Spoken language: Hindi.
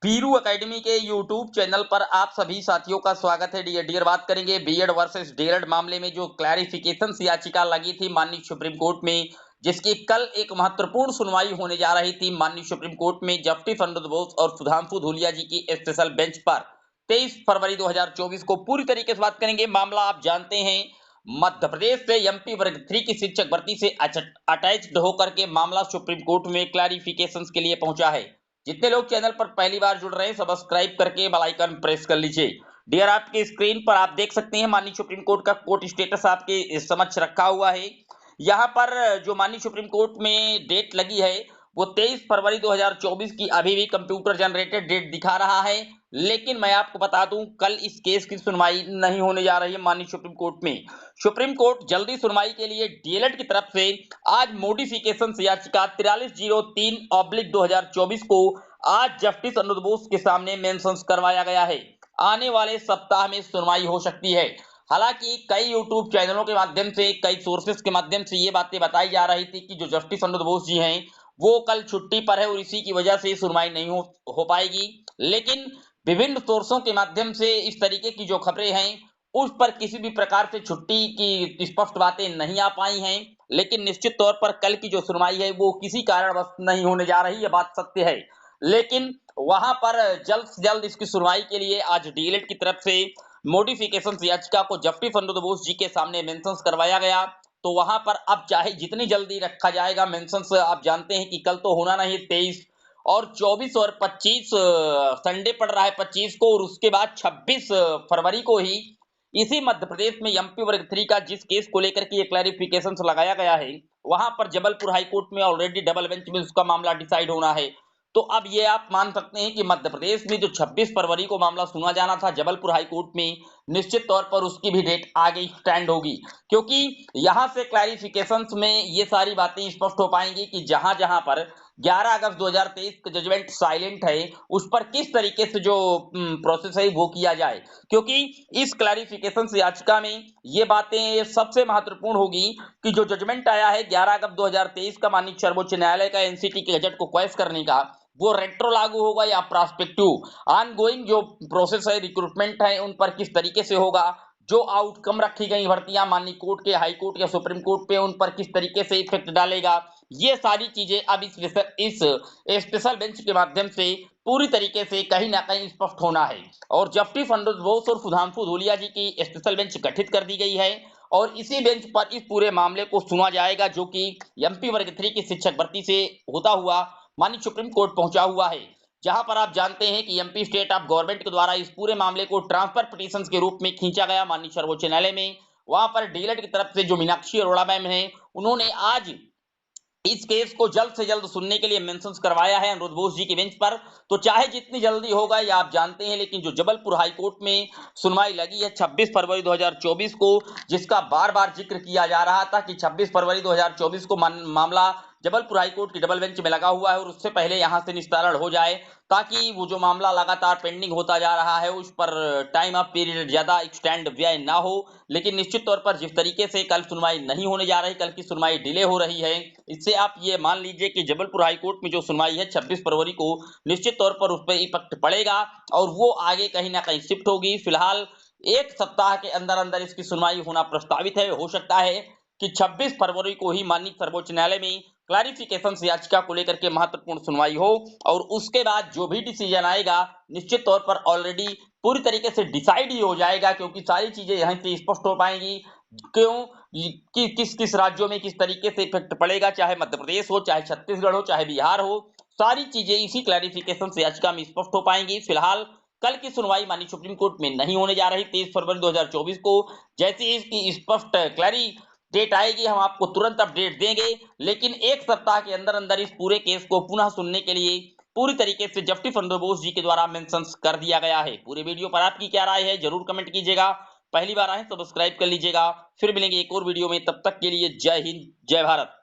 वीरू एकेडमी के यूट्यूब चैनल पर आप सभी साथियों का स्वागत है। डियर बात करेंगे बीएड वर्सेस डीएलएड मामले में जो क्लैरिफिकेशन याचिका लगी थी माननीय सुप्रीम कोर्ट में, जिसकी कल एक महत्वपूर्ण सुनवाई होने जा रही थी माननीय सुप्रीम कोर्ट में जस्टिस अनिरुद्ध बोस और सुधांशु धूलिया जी की स्पेशल बेंच पर 23 फरवरी 2024 को पूरी तरीके से बात करेंगे। मामला आप जानते हैं, मध्य प्रदेश से एमपी वर्ग 3 की शिक्षक भर्ती से अटैच्ड होकर के मामला सुप्रीम कोर्ट में क्लैरिफिकेशन के लिए पहुंचा है। जितने लोग चैनल पर पहली बार जुड़ रहे हैं सब्सक्राइब करके बेल आइकन प्रेस कर लीजिए। डियर आपके स्क्रीन पर आप देख सकते हैं माननीय सुप्रीम कोर्ट का कोर्ट स्टेटस आपके समक्ष रखा हुआ है। यहाँ पर जो माननीय सुप्रीम कोर्ट में डेट लगी है वो 23 फरवरी 2024 की अभी भी कंप्यूटर जनरेटेड डेट दिखा रहा है, लेकिन मैं आपको बता दूं कल इस केस की सुनवाई नहीं होने जा रही है माननीय सुप्रीम कोर्ट में। सुप्रीम कोर्ट जल्दी सुनवाई के लिए डीएलएड की तरफ से आज मॉडिफिकेशन याचिका 4303/2024 को आज जस्टिस अनिरुद्ध बोस के सामने मेंशन करवाया गया है। आने वाले सप्ताह में सुनवाई हो सकती है। हालांकि कई यूट्यूब चैनलों के माध्यम से, कई सोर्सेस के माध्यम से ये बातें बताई जा रही थी कि जो जस्टिस अनिरुद्ध बोस जी हैं वो कल छुट्टी पर है और इसी की वजह से सुनवाई नहीं हो पाएगी। लेकिन विभिन्न सोर्सों के माध्यम से इस तरीके की जो खबरें हैं उस पर किसी भी प्रकार से छुट्टी की स्पष्ट बातें नहीं आ पाई हैं, लेकिन निश्चित तौर पर कल की जो सुनवाई है वो किसी कारणवश नहीं होने जा रही, यह बात सत्य है। लेकिन वहां पर जल्द से जल्द इसकी सुनवाई के लिए आज डीएलएड की तरफ से मॉडिफिकेशन याचिका को जस्टिस अनिरुद्ध बोस जी के सामने मेंशन करवाया गया। तो वहां पर अब चाहे जितनी जल्दी रखा जाएगा मेंशन, आप जानते हैं कि कल तो होना नहीं, 23 और 24 और 25 संडे पड़ रहा है 25 को, और उसके बाद 26 फरवरी को ही इसी मध्य प्रदेश में एमपी वर्ग 3 का जिस केस को लेकर के ये क्लैरिफिकेशन लगाया गया है वहां पर जबलपुर हाई कोर्ट में ऑलरेडी डबल बेंच में उसका मामला डिसाइड होना है। तो अब ये आप मान सकते हैं कि मध्य प्रदेश में जो 26 फरवरी को मामला सुना जाना था जबलपुर हाई कोर्ट में, निश्चित तौर पर उसकी भी डेट आगे स्टैंड होगी, क्योंकि यहां से क्लैरिफिकेशंस में ये सारी बातें स्पष्ट हो पाएंगी कि जहां जहां पर 11 अगस्त 2023 का जजमेंट साइलेंट है उस पर किस तरीके से जो प्रोसेस है वो किया जाए। क्योंकि इस क्लैरिफिकेशन याचिका में ये बातें सबसे महत्वपूर्ण होगी कि जो जजमेंट आया है 11 अगस्त 2023 का माननीय सर्वोच्च न्यायालय का एनसीटी के गजट को क्वेश करने का, वो रेट्रो लागू होगा या प्रॉस्पेक्टिव ऑनगोइंग जो प्रोसेस है रिक्रूटमेंट है उन पर किस तरीके से होगा, जो आउटकम रखी गई भर्तियां माननीय कोर्ट के, हाई कोर्ट या सुप्रीम कोर्ट पे उन पर किस तरीके से इफेक्ट डालेगा, ये सारी चीजें अब इस स्पेशल बेंच के माध्यम से पूरी तरीके से कहीं ना कहीं स्पष्ट होना है। और जस्टिस अनिरुद्ध बोस और सुधांशु धूलिया जी की स्पेशल बेंच गठित कर दी गई है और इसी बेंच पर इस पूरे मामले को सुना जाएगा जो कि एमपी वर्ग 3 की शिक्षक भर्ती से होता हुआ माननीय सुप्रीम कोर्ट पहुंचा हुआ है। जहां पर आप जानते हैं कि एमपी स्टेट ऑफ गवर्नमेंट के द्वारा इस पूरे मामले को ट्रांसफर पिटीशन के रूप में खींचा गया माननीय सर्वोच्च न्यायालय में। वहां पर डीएलएड की तरफ से जो मीनाक्षी अरोड़ा मैम है उन्होंने आज इस केस को जल्द से जल्द सुनने के लिए मेंशन करवाया है अनिरुद्ध बोस जी की बेंच पर। तो चाहे जितनी जल्दी होगा ये आप जानते हैं, लेकिन जो जबलपुर हाई कोर्ट में सुनवाई लगी है 26 फरवरी 2024 को, जिसका बार बार जिक्र किया जा रहा था कि 26 फरवरी 2024 को मामला जबलपुर हाई कोर्ट की डबल बेंच में लगा हुआ है और उससे पहले यहां से निस्तारण हो जाए, ताकि वो जो मामला लगातार पेंडिंग होता जा रहा है उस पर टाइम ऑफ पीरियड ज्यादा एक्सटेंड व्यय ना हो। लेकिन निश्चित तौर पर जिस तरीके से कल सुनवाई नहीं होने जा रही, कल की सुनवाई डिले हो रही है, इससे आप ये मान लीजिए कि जबलपुर हाई कोर्ट में जो सुनवाई है 26 फरवरी को, निश्चित तौर पर उस पर इफेक्ट पड़ेगा और वो आगे कहीं ना कहीं शिफ्ट होगी। फिलहाल एक सप्ताह के अंदर अंदर इसकी सुनवाई होना प्रस्तावित है। हो सकता है कि 26 फरवरी को ही माननीय सर्वोच्च न्यायालय में क्लैरिफिकेशन याचिका को लेकर के महत्वपूर्ण सुनवाई हो और उसके बाद जो भी डिसीजन आएगा निश्चित तौर पर ऑलरेडी पूरी तरीके से डिसाइड ही हो जाएगा, क्योंकि सारी चीजें यहीं से स्पष्ट हो पाएंगी। क्यों कि किस किस राज्यों में किस तरीके से इफेक्ट पड़ेगा, चाहे मध्य प्रदेश हो, चाहे छत्तीसगढ़ हो, चाहे बिहार हो, सारी चीजें इसी क्लैरिफिकेशन याचिका में स्पष्ट हो पाएंगी। फिलहाल कल की सुनवाई माननीय सुप्रीम कोर्ट में नहीं होने जा रही 23 फरवरी 2024 को। जैसे ही इसकी स्पष्ट क्लैरी डेट आएगी हम आपको तुरंत अपडेट देंगे, लेकिन एक सप्ताह के अंदर अंदर इस पूरे केस को पुनः सुनने के लिए पूरी तरीके से जस्टिस अनिरुद्ध बोस जी के द्वारा मेंशन कर दिया गया है। पूरे वीडियो पर आपकी क्या राय है जरूर कमेंट कीजिएगा। पहली बार आए सब्सक्राइब कर लीजिएगा। फिर मिलेंगे एक और वीडियो में, तब तक के लिए जय हिंद जय भारत।